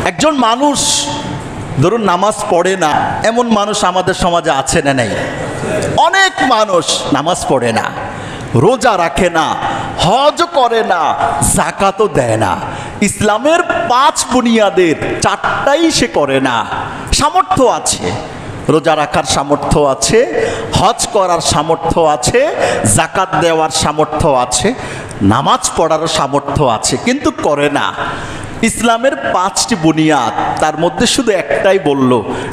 একজন মানুষ ধরুন নামাজ পড়ে না, এমন মানুষ আমাদের সমাজে আছে না নেই? অনেক মানুষ নামাজ পড়ে না, রোজা রাখে না, হজ করে না, যাকাতও দেয় না। ইসলামের 5 বুনিয়াদের 4টাই সে করে না। সামর্থ্য আছে, রোজা রাখার সামর্থ্য আছে, হজ করার সামর্থ্য আছে, যাকাত দেওয়ার সামর্থ্য আছে, নামাজ পড়ারও সামর্থ্য আছে, কিন্তু করে না। ইসলামের 5টি বুনিয়াদ, তার মধ্যে শুধু একটাই বলল,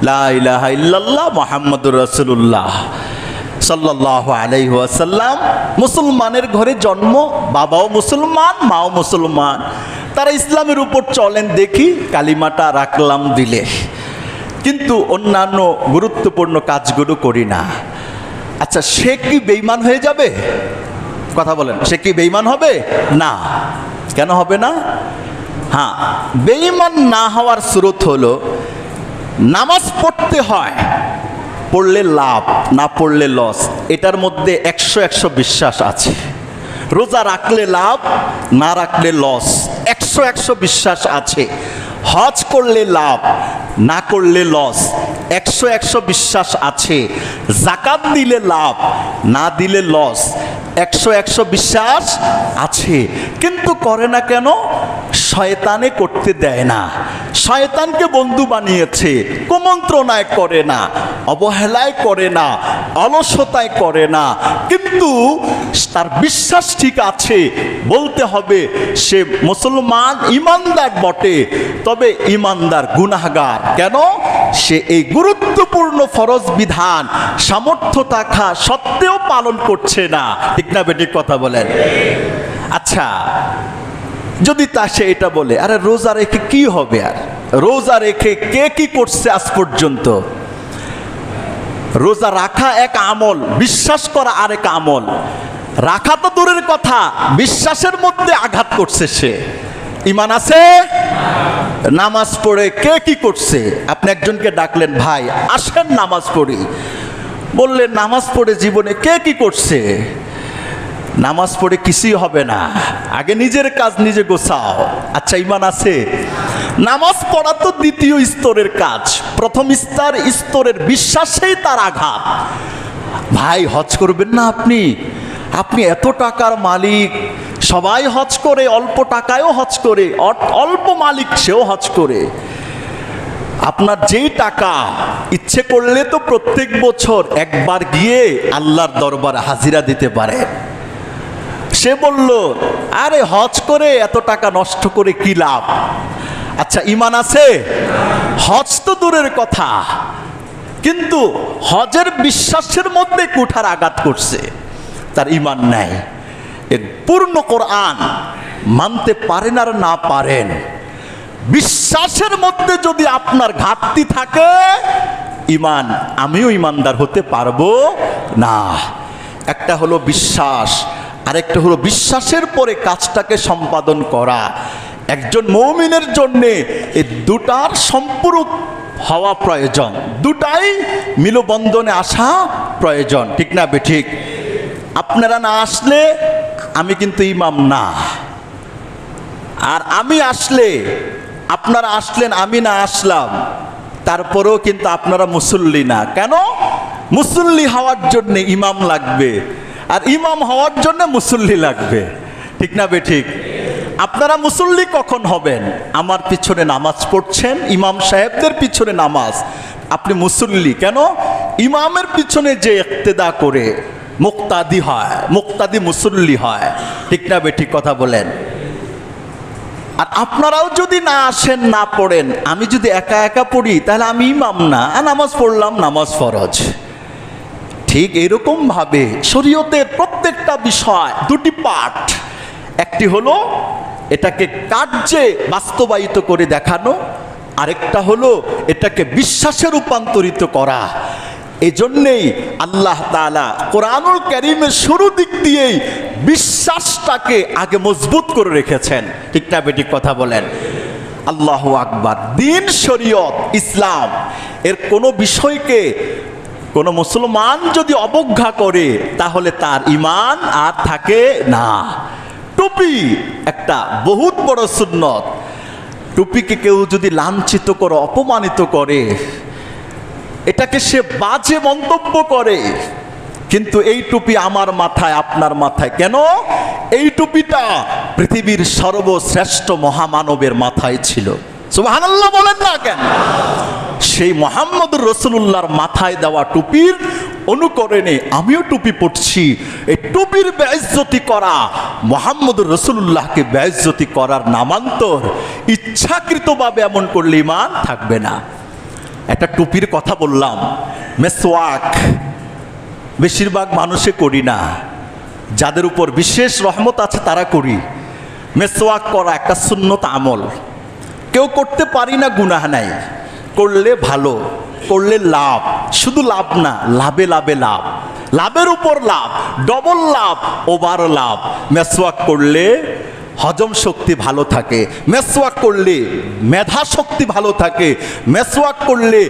লা ইলাহা ইল্লাল্লাহ মুহাম্মাদুর রাসূলুল্লাহ সাল্লাল্লাহু আলাইহি ওয়াসাল্লাম। মুসলমানের ঘরে জন্ম, বাবাও মুসলমান, মাও মুসলমান, তারা ইসলামের উপর চলেন দেখি, কালিমাটা রাখলাম দিলে, কিন্তু অন্যান্য গুরুত্বপূর্ণ কাজগুলো করি না। আচ্ছা, সে কি বেঈমান হয়ে যাবে? কথা বলেন, সে কি বেঈমান হবে? না। কেন হবে না? হ্যাঁ, বেঈমান না হওয়ার স্রোত হলো, নামাজ পড়তে হয়, পড়লে লাভ, না পড়লে লস, এটার মধ্যে 100 বিশ্বাস আছে। রোজা রাখলে লাভ, না রাখলে লস, 100 বিশ্বাস আছে। হজ করলে লাভ, না করলে লস, 100 বিশ্বাস আছে। যাকাত দিলে লাভ, না দিলে লস, 100 বিশ্বাস আছে। কিন্তু করে না কেন? শয়তানে করতে দেয় না, শয়তানকে বন্ধু বানিয়েছে, কুমন্ত্রণায় করে না, অবহেলায় করে না, অলসতায় করে না, কিন্তু তার বিশ্বাস ঠিক আছে। বলতে হবে সে মুসলমান, ইমানদার বটে, তবে ইমানদার গুনাহগার। কেন? সে এই গুরুত্বপূর্ণ ফরজ বিধান সামর্থ্য থাকা সত্ত্বেও পালন করছে না। ঠিক না বেঠিক কথা বলেন? আচ্ছা, যদি তা সে এটা বলে, আরে রোজা রেখে কি হবে? আর রোজা রেখে কে কি করছে আজ পর্যন্ত? রোজা রাখা এক আমল, বিশ্বাস করা আরেক আমল। রাখা তো দূরের কথা, বিশ্বাসের মধ্যে আঘাত করছে সে। ঈমান আছে? নামাজ পড়ে কে কি করছে? আপনি একজনকে ডাকলেন, ভাই আসেন নামাজ পড়ি, বললেন নামাজ পড়ে জীবনে কে কি করছে? নামাজ পড়ে কিছুই হবে না, আগে নিজের কাজ নিজে গোছাও। আচ্ছা, ঈমান আছে? নামাজ পড়া তো দ্বিতীয় স্তরের কাজ, প্রথম স্তরের বিশ্বাসেই তার আঘাত। ভাই হজ করবেন না আপনি? আপনি এত টাকার মালিক, সবাই হজ করে, অল্প টাকায়ও হজ করে, অল্প মালিক সেও হজ করে। আপনার যেই টাকা, ইচ্ছে করলে তো প্রত্যেক বছর একবার গিয়ে আল্লাহর দরবারে হাজিরা দিতে পারে। সে বলল, আরে হজ করে এত টাকা নষ্ট করে কি লাভ? আচ্ছা, ঈমান আছে? হজ তো দূরের কথা, কিন্তু হজের বিশ্বাসের মধ্যে কুঠার আঘাত করছে, তার ঈমান নাই। এর পূর্ণ কোরআন মানতে পারেন আর না পারেন, বিশ্বাসের মধ্যে যদি আপনার ঘাটতি থাকে, ঈমান, আমিও ঈমানদার হতে পারবো না। একটা হলো বিশ্বাস, আরেকটা হলো বিশ্বাসের পরে কাজটাকে সম্পাদন করা। একজন মুমিনের জন্যে এই দুটার সম্পূরক হওয়া প্রয়োজন, দুটাই মিলবন্ধনে আসা প্রয়োজন। ঠিক না বেঠিক? আপনারা না আসলে আমি কিন্তু ইমাম না, আর আমি আসলে, আপনারা আসলেন, আমি না আসলাম, তারপরেও কিন্তু আপনারা মুসল্লি না। কেন? মুসল্লি হওয়ার জন্য ইমাম লাগবে, আর ইমাম হওয়ার জন্য মুসল্লি লাগবে। ঠিক না বেঠিক? আপনারা মুসল্লি কখন হবেন? আমার পিছনে নামাজ পড়ছেন, ইমাম সাহেবদের পিছনে নামাজ, আপনি মুসল্লি। কেন? ইমামের পিছনে যে ইক্তেদা করে মুক্তাদি হয়, মুক্তাদি মুসল্লি হয়। ঠিক না বেঠিক কথা বলেন? আর আপনারাও যদি না আসেন, না পড়েন, আমি যদি একা একা পড়ি, তাহলে আমি ইমাম না, নামাজ পড়লাম, নামাজ ফরজ। ঠিক এরকম ভাবে শরীয়তের প্রত্যেকটা বিষয় দুটি পার্ট, একটি হলো এটাকে কার্যে বাস্তবায়িত করে দেখানো, আরেকটা হলো এটাকে বিশ্বাসে রূপান্তরিত করা। এজন্যেই আল্লাহ তাআলা কোরআনুল কারীমের শুরু দিক দিয়েই বিশ্বাসটাকে আগে মজবুত করে রেখেছেন। ঠিক না বেঠিক কথা বলেন? আল্লাহু আকবার। দিন, শরীয়ত, ইসলাম এর কোনো বিষয়কে কোনো মুসলমান যদি অবজ্ঞা করে, তাহলে তার ঈমান আর থাকে না। টুপি একটা বহুত বড় সুন্নত, টুপিকে কেউ যদি লাঞ্ছিত করে, অপমানিত করে, এটাকে সে বাজে মন্তব্য করে, কিন্তু এই টুপি আমার মাথায়, আপনার মাথায় কেন? এই টুপিটা পৃথিবীর সর্বশ্রেষ্ঠ মহামানবের মাথায় ছিল। সুবহানাল্লাহ বলেন না কেন? সেই মুহাম্মদুর রাসূলুল্লাহর মাথায় দেওয়া টুপির অনুকরণে আমিও টুপি পরছি। এই টুপির বেইজ্জতি করা মুহাম্মদুর রাসূলুল্লাহকে বেইজ্জতি করার নামান্তর। ইচ্ছাকৃতভাবে এমন করলে ঈমান থাকবে না। একটা টুপির কথা বললাম, মেসওয়াক বেশিরভাগ মানুষে করি না, যাদের উপর বিশেষ রহমত আছে তারা করি। মেসওয়াক করা একটা সুন্নত আমল, কেউ করতে পারি না, গুনাহ নাই, করলে ভালো, করলে লাভ, শুধু লাভ না, লাভে লাভে লাভ, লাভের উপর লাভ, ডবল লাভ, ওভার লাভ। মেসওয়াক করলে হজম শক্তি ভালো থাকে, মেসওয়াক করলে মেধা শক্তি ভালো থাকে, মেসওয়াক করলে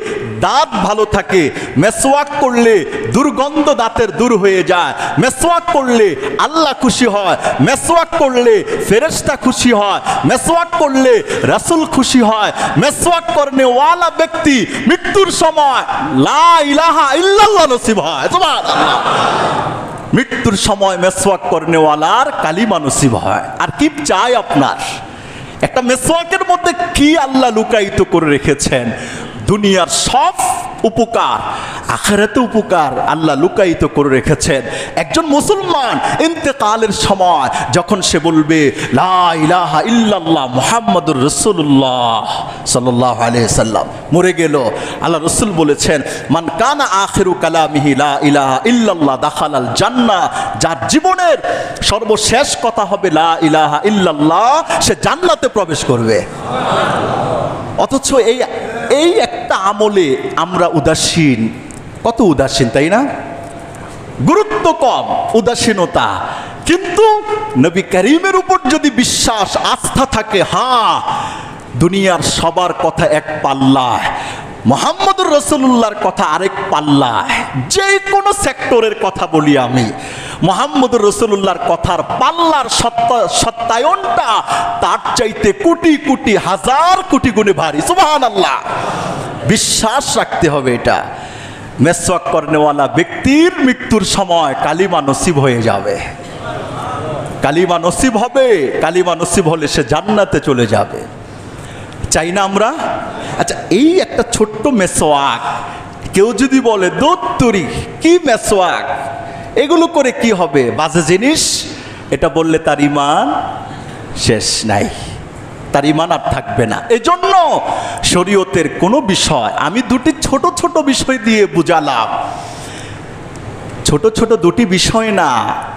দাঁত ভালো থাকে, মেসওয়াক করলে দুর্গন্ধ দাঁতের দূর হয়ে যায়, মেসওয়াক করলে আল্লাহ খুশি হয়, মেসওয়াক করলে ফেরেশতা খুশি হয়, মেসওয়াক করলে রাসূল খুশি হয়, মেসওয়াক করনে ওয়ালা ব্যক্তি মৃত্যুর সময় লা ইলাহা ইল্লাল্লাহ নসিব হয়। সুবহানাল্লাহ। মৃত্যুর সময় মেসওয়াক করনেওয়ালার কালিমা নসিব হয়। আর কি চাই আপনার? একটা মেসওয়াকের মধ্যে কি আল্লাহ লুকায়িত করে রেখেছেন? দুনিয়ার সব উপকার, আখিরাতে উপকার আল্লাহ লুকায়িত করে রেখেছেন। একজন মুসলমান ইন্তেকালের সময় যখন সে বলবে লা ইলাহা ইল্লাল্লাহ মুহাম্মাদুর রাসূলুল্লাহ সাল্লাল্লাহু আলাইহি সাল্লাম, মরে গেল, আল্লাহ রাসূল বলেছেন মান কানা আখিরু কালামিহি লা ইলাহা ইল্লাল্লাহ দাখালাল জান্নাহ, যার জীবনের সর্বশেষ কথা হবে লা ইলাহা ইল্লাল্লাহ, সে জান্নাতে প্রবেশ করবে। অথচ এই একটা আমলে আমরা উদাসীন, কত উদাসীন, তাই না? গুরুত্ব কম, উদাসীনতা। কিন্তু নবী করিমের উপর যদি বিশ্বাস, আস্থা থাকে, হ্যাঁ দুনিয়ার সবার কথা এক পাল্লায়, মুহাম্মদুর রাসূলুল্লাহর কথা আরেক পাল্লায়। যে কোনো সেক্টরের কথা বলি আমি, মুহাম্মদুর রাসূলুল্লাহর কথার পাল্লার সত্যায়নটা তার চাইতে কোটি কোটি হাজার কোটি গুণে ভারী। সুবহানাল্লাহ। বিশ্বাস রাখতে হবে এটা। মেসওয়াক করনেওয়ালা ব্যক্তির মৃত্যুর সময় কালিমা নসিব হয়ে যাবে, কালিমা নসিব হবে, কালিমা নসিব হলে সে জান্নাতে চলে যাবে। চাই না আমরা? আচ্ছা, এই একটা ছোট্ট মেসওয়াক, কেউ যদি বলে দত্তরি কি মেসওয়াক, এগুলো করে কি হবে, বাজে জিনিস, এটা বললে তার ঈমান শেষ নাই, তার ঈমান আর থাকবে না। এজন্য শরীয়তের কোনো বিষয়, আমি দুটি ছোট ছোট বিষয় দিয়ে বুঝালাম, ছোট ছোট দুটি বিষয় না,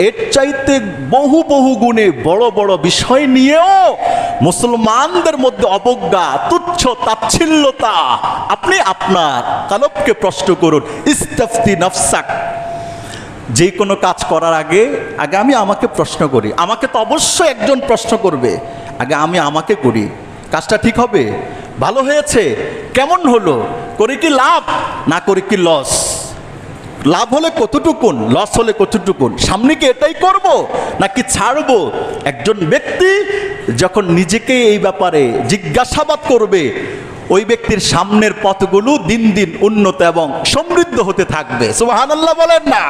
এর চাইতে বহু বহু গুণে বড় বড় বিষয় নিয়েও মুসলমানদের মধ্যে অবজ্ঞা, তুচ্ছ তাচ্ছিল্যতা। আপনি আপনার কলবকে প্রশ্ন করুন, ইস্তাফতি নাফসাক। যে কোনো কাজ করার আগে আমি আমাকে প্রশ্ন করি, আমাকে তো অবশ্যই একজন প্রশ্ন করবে, আগে আমি আমাকে করি, কাজটা ঠিক হবে, ভালো হয়েছে, কেমন হলো, করে কি লাভ, না করে কি লস, লাভ হলে কতটুকুন, লস হলে কতটুকুন, সামনে কি এটাই করব নাকি ছাড়বো। একজন ব্যক্তি যখন নিজেকে এই ব্যাপারে জিজ্ঞাসাবাদ করবে, ওই ব্যক্তির সামনের পথগুলো দিন দিন উন্নত এবং সমৃদ্ধ হতে থাকবে। সুবহানাল্লাহ বলেন না?